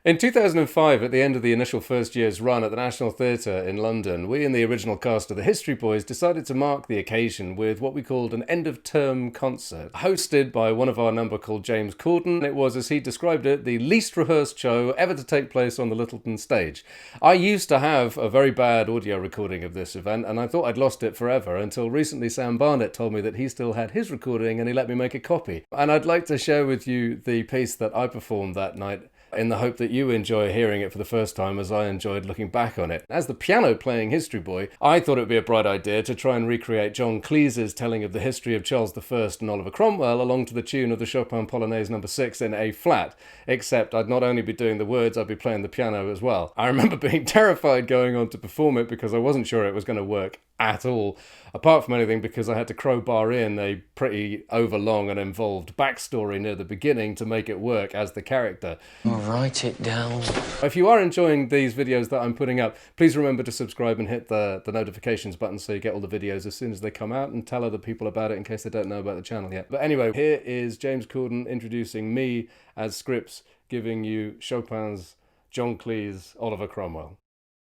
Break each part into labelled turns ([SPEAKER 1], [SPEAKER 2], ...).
[SPEAKER 1] In 2005, at the end of the initial first year's run at the National Theatre in London, we and the original cast of the History Boys decided to mark the occasion with what we called an end-of-term concert, hosted by one of our number called James Corden. It was, as he described it, the least rehearsed show ever to take place on the Lyttelton stage. I used to have a very bad audio recording of this event, and I thought I'd lost it forever, until recently Sam Barnett told me that he still had his recording and he let me make a copy. And I'd like to share with you the piece that I performed that night, in the hope that you enjoy hearing it for the first time as I enjoyed looking back on it. As the piano-playing history boy, I thought it would be a bright idea to try and recreate John Cleese's telling of the history of Charles I and Oliver Cromwell along to the tune of the Chopin Polonaise No. 6 in A-flat, except I'd not only be doing the words, I'd be playing the piano as well. I remember being terrified going on to perform it because I wasn't sure it was going to work at all, apart from anything because I had to crowbar in a pretty overlong and involved backstory near the beginning to make it work as the character.
[SPEAKER 2] I'll write it down.
[SPEAKER 1] If you are enjoying these videos that I'm putting up, please remember to subscribe and hit the notifications button so you get all the videos as soon as they come out, and tell other people about it in case they don't know about the channel yet. But anyway, here is James Corden introducing me as Scripps, giving you Chopin's John Cleese, Oliver Cromwell.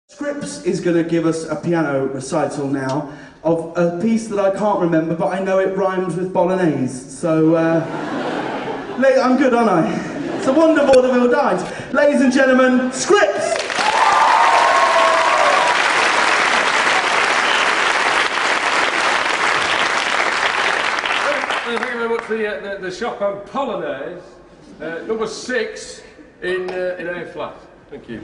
[SPEAKER 3] Scripps is going to give us a piano recital now of a piece that I can't remember, but I know it rhymes with Bolognese. So, I'm good, aren't I? It's a wonder vaudeville died. Ladies and gentlemen, Scripps!
[SPEAKER 4] Thank you very much for the Chopin Polonaise, number 6 in A-flat. Thank you.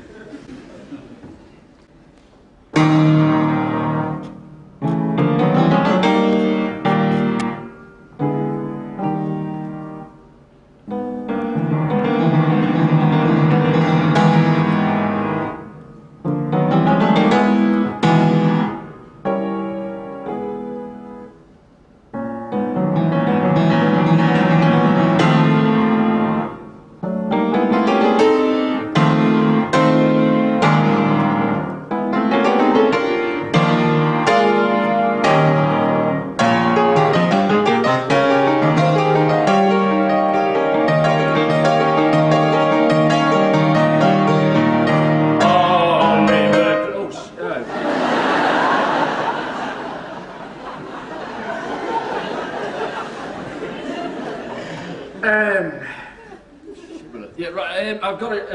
[SPEAKER 4] I've got it.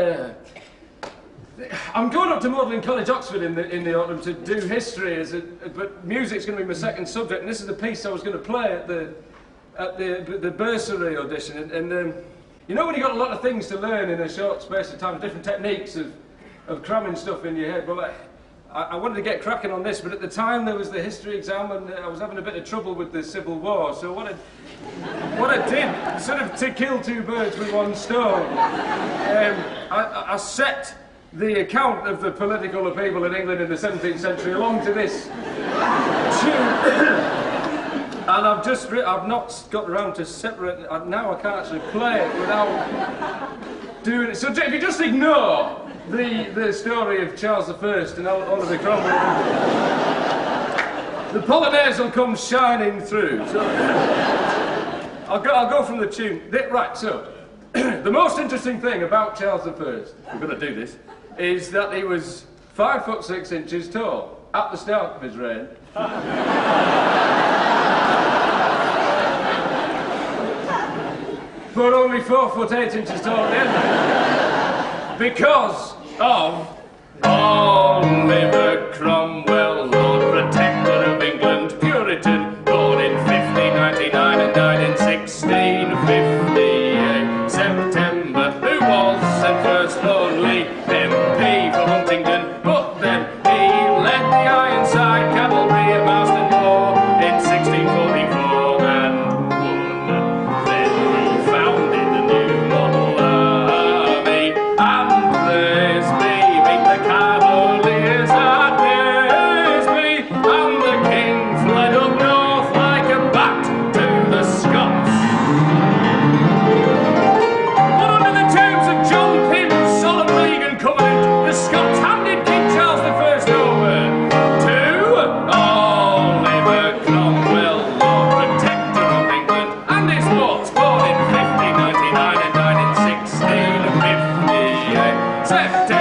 [SPEAKER 4] I'm going up to Magdalen College, Oxford, in the autumn to do history, but music's going to be my second subject, and this is the piece I was going to play at the bursary audition. And you know when you've got a lot of things to learn in a short space of time, different techniques of cramming stuff in your head. Well, I wanted to get cracking on this, but at the time there was the history exam, and I was having a bit of trouble with the Civil War. So what I did, sort of to kill two birds with one stone, I set the account of the political upheaval in England in the 17th century along to this tune. And I've not got around to separate it. Now I can't actually play it without doing it. So if you just ignore the story of Charles I and Oliver Cromwell, the Polonaise will come shining through. So I'll go from the tune. Right, so the most interesting thing about Charles I, we're going to do this, is that he was 5'6" tall at the start of his reign. But only 4'8" tall at the end. Because of Oliver Cromwell, Lord Protector of England, Puritan, born in 1599 and died in 1658. September, who was at first only MP for Huntingdon, but then he led the Ironside Cavalry at Marston Moor in 1644 and won. Then he founded the new model army, and praise be, beat the Cavaliers at Naseby. F, D,